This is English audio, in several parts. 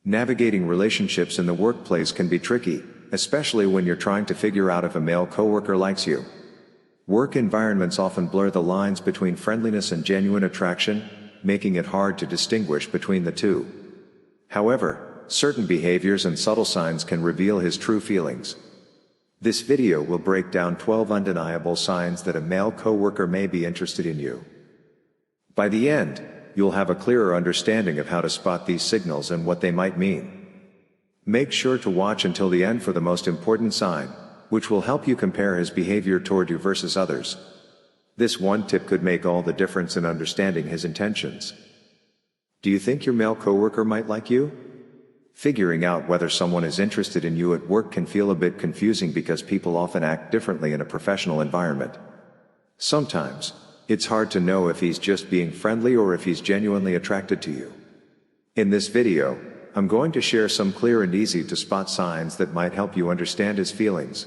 Navigating relationships in the workplace can be tricky, especially when you're trying to figure out if a male coworker likes you. Work environments often blur the lines between friendliness and genuine attraction, making it hard to distinguish between the two. However, certain behaviors and subtle signs can reveal his true feelings. This video will break down 12 undeniable signs that a male coworker may be interested in you. By the end, you'll have a clearer understanding of how to spot these signals and what they might mean. Make sure to watch until the end for the most important sign, which will help you compare his behavior toward you versus others. This one tip could make all the difference in understanding his intentions. Do you think your male coworker might like you? Figuring out whether someone is interested in you at work can feel a bit confusing because people often act differently in a professional environment. Sometimes, it's hard to know if he's just being friendly or if he's genuinely attracted to you. In this video, I'm going to share some clear and easy to spot signs that might help you understand his feelings.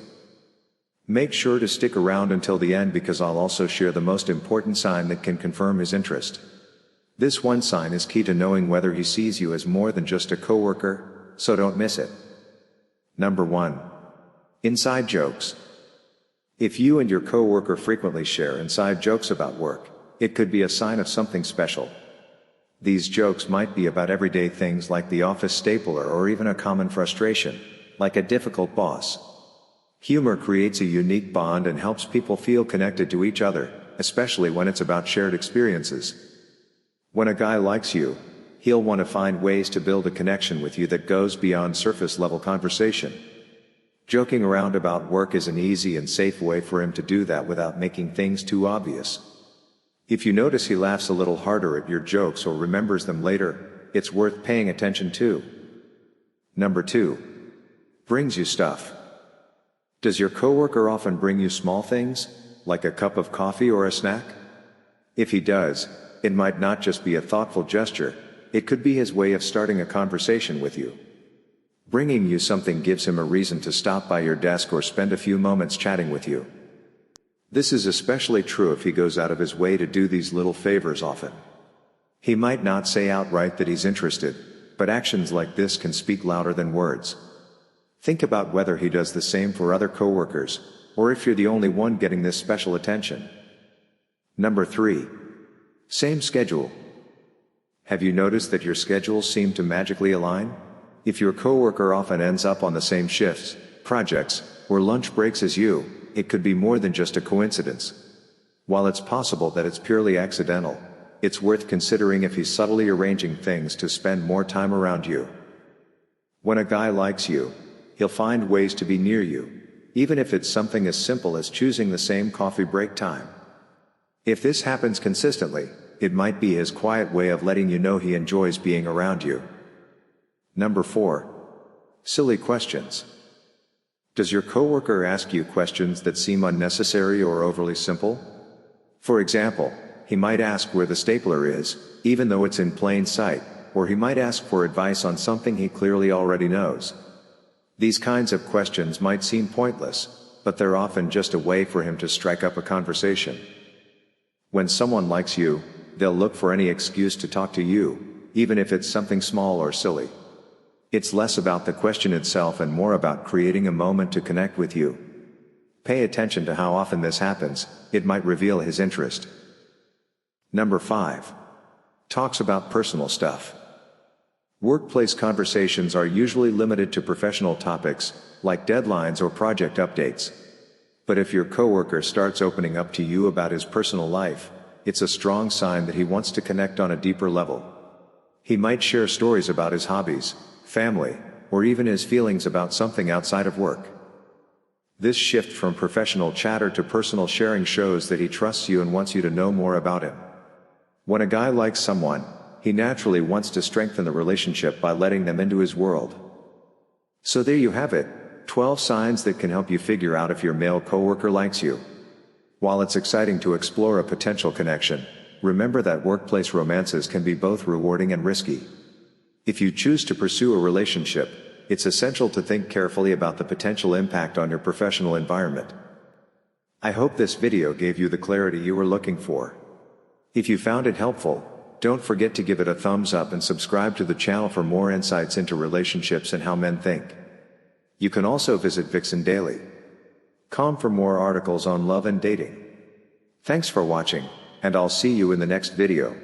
Make sure to stick around until the end because I'll also share the most important sign that can confirm his interest. This one sign is key to knowing whether he sees you as more than just a coworker, so don't miss it. Number 1. Inside jokes. If you and your coworker frequently share inside jokes about work, it could be a sign of something special. These jokes might be about everyday things like the office stapler or even a common frustration, like a difficult boss. Humor creates a unique bond and helps people feel connected to each other, especially when it's about shared experiences. When a guy likes you, he'll want to find ways to build a connection with you that goes beyond surface-level conversation. Joking around about work is an easy and safe way for him to do that without making things too obvious. If you notice he laughs a little harder at your jokes or remembers them later, it's worth paying attention to. Number 2. Brings you stuff. Does your coworker often bring you small things, like a cup of coffee or a snack? If he does, it might not just be a thoughtful gesture, it could be his way of starting a conversation with you. Bringing you something gives him a reason to stop by your desk or spend a few moments chatting with you. This is especially true if he goes out of his way to do these little favors often. He might not say outright that he's interested, but actions like this can speak louder than words. Think about whether he does the same for other coworkers, or if you're the only one getting this special attention. Number 3. Same schedule. Have you noticed that your schedules seem to magically align? If your coworker often ends up on the same shifts, projects, or lunch breaks as you, it could be more than just a coincidence. While it's possible that it's purely accidental, it's worth considering if he's subtly arranging things to spend more time around you. When a guy likes you, he'll find ways to be near you, even if it's something as simple as choosing the same coffee break time. If this happens consistently, it might be his quiet way of letting you know he enjoys being around you. Number 4. Silly questions. Does your coworker ask you questions that seem unnecessary or overly simple? For example, he might ask where the stapler is, even though it's in plain sight, or he might ask for advice on something he clearly already knows. These kinds of questions might seem pointless, but they're often just a way for him to strike up a conversation. When someone likes you, they'll look for any excuse to talk to you, even if it's something small or silly. It's less about the question itself and more about creating a moment to connect with you. Pay attention to how often this happens, it might reveal his interest. Number 5. Talks about personal stuff. Workplace conversations are usually limited to professional topics, like deadlines or project updates. But if your coworker starts opening up to you about his personal life, it's a strong sign that he wants to connect on a deeper level. He might share stories about his hobbies, family, or even his feelings about something outside of work. This shift from professional chatter to personal sharing shows that he trusts you and wants you to know more about him. When a guy likes someone, he naturally wants to strengthen the relationship by letting them into his world. So there you have it, 12 signs that can help you figure out if your male coworker likes you. While it's exciting to explore a potential connection, remember that workplace romances can be both rewarding and risky. If you choose to pursue a relationship, it's essential to think carefully about the potential impact on your professional environment. I hope this video gave you the clarity you were looking for. If you found it helpful, Don't forget to give it a thumbs up and subscribe to the channel for more insights into relationships and how men think. You can also visit vixendaily.com for more articles on love and dating. Thanks for watching, and I'll see you in the next video.